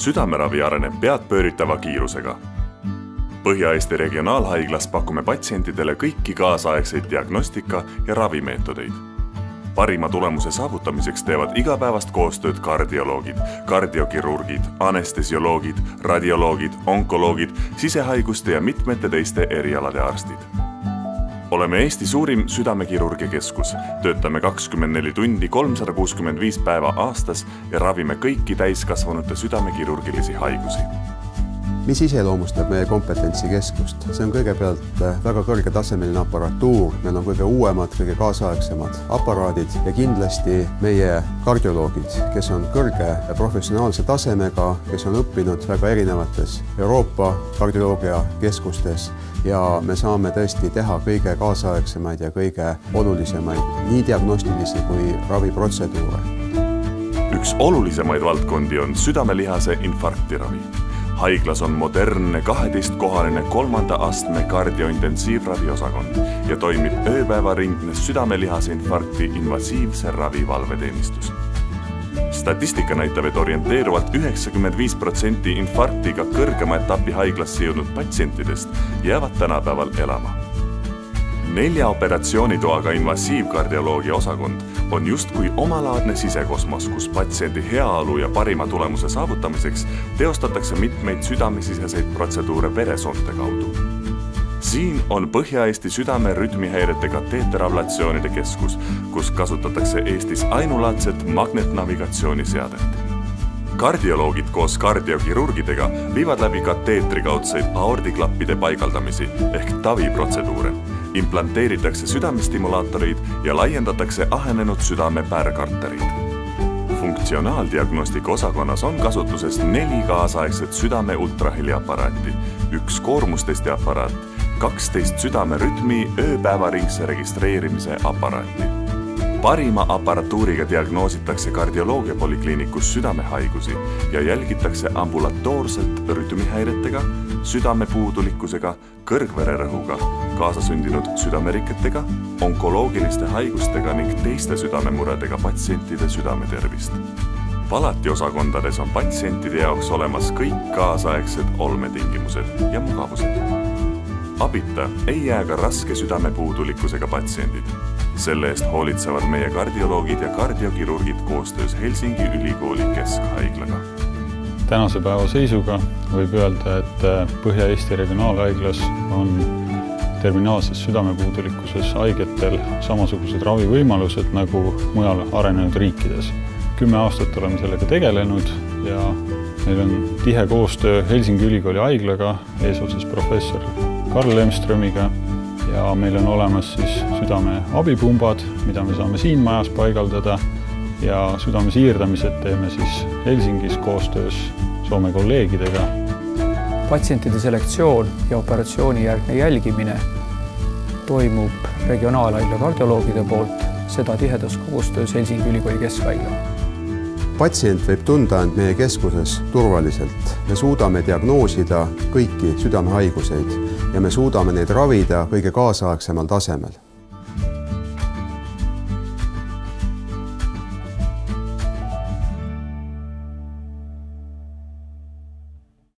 Südameravi areneb peadpööritava kiirusega. Põhja-Eesti regionaalhaiglas pakume patsientidele kõiki kaasaegseid diagnostika- ja ravimeetodeid. Parima tulemuse saavutamiseks teevad igapäevast koostööd kardioloogid, kardiokirurgid, anestesioloogid, radioloogid, onkoloogid, sisehaiguste ja mitmete teiste erialade arstid. Oleme Eesti suurim südamekirurgia keskus, töötame 24 tundi 365 päeva aastas ja ravime kõiki täiskasvanute südamekirurgilisi haigusi. Mis iseloomustab meie kompetentsikeskust? See on kõigepealt väga kõrgetasemeline aparatuur, meil on kõige uuemad, kõige kaasaegsemad aparaadid ja kindlasti meie kardioloogid, kes on kõrge professionaalse tasemega, kes on õppinud väga erinevates Euroopa kardioloogia keskustes ja me saame tõesti teha kõige kaasaegsemaid ja kõige olulisemaid nii diagnostilisi kui raviprotseduure. Üks olulisemaid valdkondi on südamelihase infarktiravi. Haiglas on modernne 12-kohaline 3. astme kardiointensiivraviosakond ja toimib ööpäevaringne südamelihase infarkti invasiivse ravi valveteenistus. Statistika näitab, et orienteeruvalt 95% infarktiga kõrgema etapi haiglasse jõudnud patsientidest jäävad tänapäeval elama. 4 operatsioonitoaga invasiivkardioloogia osakond on justkui omalaadne sisekosmos, kus patsiendi heaolu ja parima tulemuse saavutamiseks teostatakse mitmeid südamesiseseid protseduure veresoonte kaudu. Siin on Põhja-Eesti südame rütmihäirete kateeterablatsioonide keskus, kus kasutatakse Eestis ainulaadset magnetnavigatsiooniseadet. Kardioloogid koos kardiokirurgidega viivad läbi kateetrikaudseid aordiklappide paigaldamisi ehk TAVI-protseduure. Implanteeritakse südamestimulaatoreid ja laiendatakse ahenenud südame päärkarterid. Funktsionaaldiagnostika osakonnas on kasutuses 4 kaasaegset südame ultraheliaparaati, 1 koormustestiaparaat, 12 südame rütmi ööpäevaringse registreerimise aparaati. Parima aparatuuriga diagnoositakse kardioloogiapolikliinikus südamehaigusi ja jälgitakse ambulatoorselt rütmihäiretega, südamepuudulikkusega, kõrgvererõhuga, kaasasündinud südameriketega, onkoloogiliste haigustega ning teiste südamemuredega patsientide südametervist. Palatiosakondades on patsientide jaoks olemas kõik kaasaegsed olmetingimused ja mugavused. Abita ei jää ka raske südamepuudulikkusega patsiendid. Selle eest hoolitsevad meie kardioloogid ja kardiokirurgid koostöös Helsingi Ülikooli Keskhaiglaga. Tänase päeva seisuga võib öelda, et Põhja-Eesti regionaalhaiglas on terminaalses südamepuudulikkuses haigetel samasugused ravivõimalused nagu mujal arenenud riikides. 10 aastat oleme sellega tegelenud ja meil on tihe koostöö Helsingi Ülikooli haiglaga, eesotsas professor Karl Lemströmiga ja meil on olemas siis südame abipumbad, mida me saame siin majas paigaldada ja südame siirdamised teeme siis Helsingis koostöös Soome kolleegidega. Patsientide selektsioon ja operatsioonijärgne jälgimine toimub regionaalhaigla kardioloogide poolt, seda tihedas koostöös Helsingi Ülikooli Keskhaiglaga. Patsient võib tunda end meie keskuses turvaliselt. Me suudame diagnoosida kõiki südamehaiguseid ja me suudame neid ravida kõige kaasaegsemal tasemel.